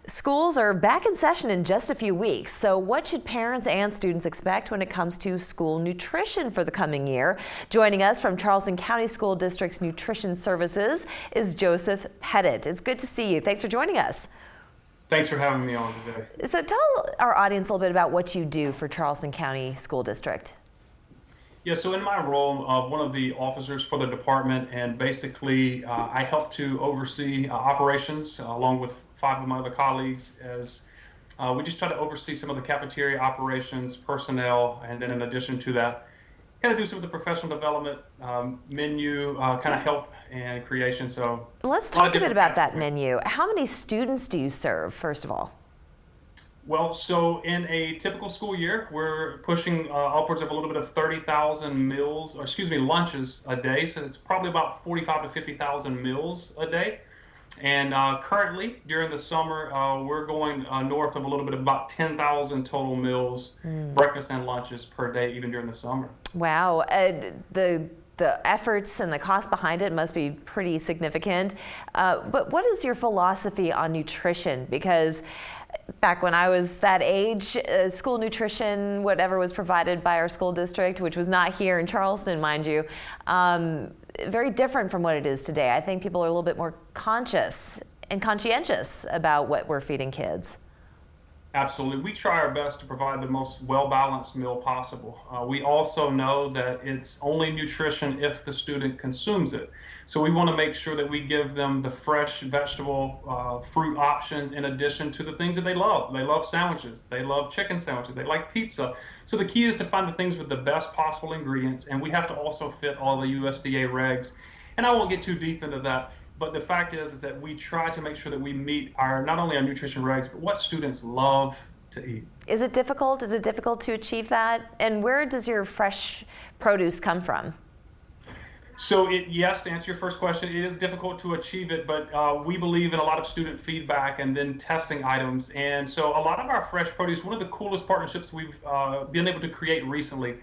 Schools are back in session in just a few weeks, so what should parents and students expect when it comes to school nutrition for the coming year? Joining us from Charleston County School District's Nutrition Services is Joeseph Pettit. It's good to see you. Thanks for joining us. Thanks for having me on today. So tell our audience a little bit about what you do for Charleston County School District. Yeah, so in my role, one of the officers for the department, and basically I help to oversee operations along with 5 of my other colleagues, as we just try to oversee some of the cafeteria operations, personnel, and then in addition to that, kind of do some of the professional development, menu, kind of help and creation. So let's talk a bit about that menu. How many students do you serve, first of all? Well, so in a typical school year, we're pushing upwards of a little bit of 30,000 meals, or excuse me, lunches a day. So it's probably about 45 to 50,000 meals a day. And currently, during the summer, we're going north of a little bit of about 10,000 total meals, breakfast and lunches per day, even during the summer. Wow. The efforts and the cost behind it must be pretty significant. But what is your philosophy on nutrition? Because back when I was that age, school nutrition, whatever was provided by our school district, which was not here in Charleston, mind you, very different from what it is today. I think people are a little bit more conscious and conscientious about what we're feeding kids. Absolutely. We try our best to provide the most well-balanced meal possible. We also know that it's only nutrition if the student consumes it. So we want to make sure that we give them the fresh vegetable, fruit options in addition to the things that they love. They love sandwiches. They love chicken sandwiches. They like pizza. So the key is to find the things with the best possible ingredients, and we have to also fit all the USDA regs. And I won't get too deep into that. But the fact is that we try to make sure that we meet not only our nutrition regs, but what students love to eat. Is it difficult? Is it difficult to achieve that? And where does your fresh produce come from? So yes, to answer your first question, it is difficult to achieve it, but we believe in a lot of student feedback and then testing items. And so a lot of our fresh produce, one of the coolest partnerships we've been able to create recently,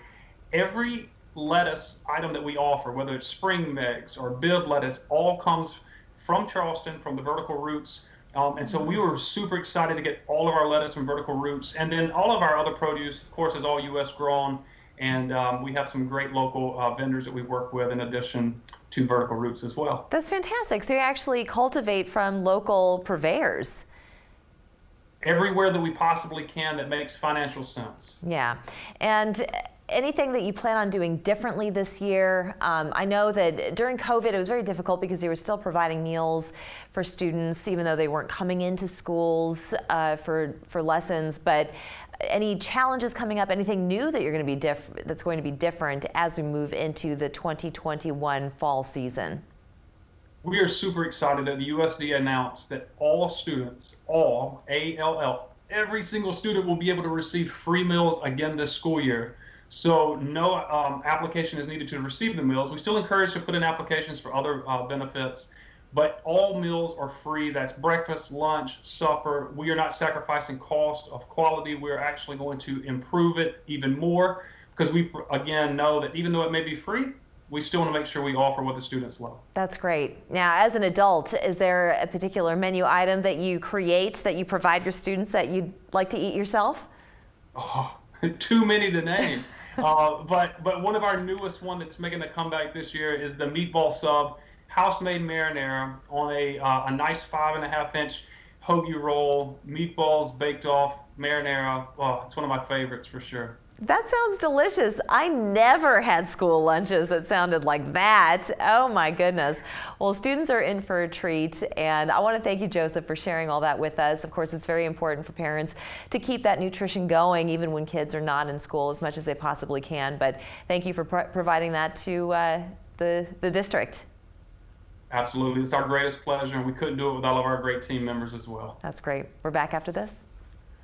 every lettuce item that we offer, whether it's spring mix or bib lettuce, all comes from Charleston, from the vertical roots. And so we were super excited to get all of our lettuce from vertical roots. And then all of our other produce, of course, is all U.S. grown. And we have some great local vendors that we work with in addition to vertical roots as well. That's fantastic. So you actually cultivate from local purveyors. Everywhere that we possibly can that makes financial sense. Yeah. And anything that you plan on doing differently this year? I know that during COVID it was very difficult because you were still providing meals for students even though they weren't coming into schools for lessons, but any challenges coming up, anything new that you're going to be that's going to be different as we move into the 2021 fall season? We are super excited that the USDA announced that all students, all, A-L-L, every single student will be able to receive free meals again this school year. So no application is needed to receive the meals. We still encourage to put in applications for other benefits, but all meals are free. That's breakfast, lunch, supper. We are not sacrificing cost of quality. We're actually going to improve it even more because we, again, know that even though it may be free, we still want to make sure we offer what the students love. That's great. Now, as an adult, is there a particular menu item that you create, that you provide your students that you'd like to eat yourself? Oh, too many to name. But one of our newest one that's making a comeback this year is the meatball sub, house-made marinara on a nice 5.5-inch hoagie roll, meatballs baked off, marinara. Oh, it's one of my favorites for sure. That sounds delicious. I never had school lunches that sounded like that. Oh my goodness. Well, students are in for a treat, and I want to thank you, Joeseph, for sharing all that with us. Of course, it's very important for parents to keep that nutrition going even when kids are not in school as much as they possibly can. But thank you for providing that to the district. Absolutely. It's our greatest pleasure, and we couldn't do it with all of our great team members as well. That's great. We're back after this.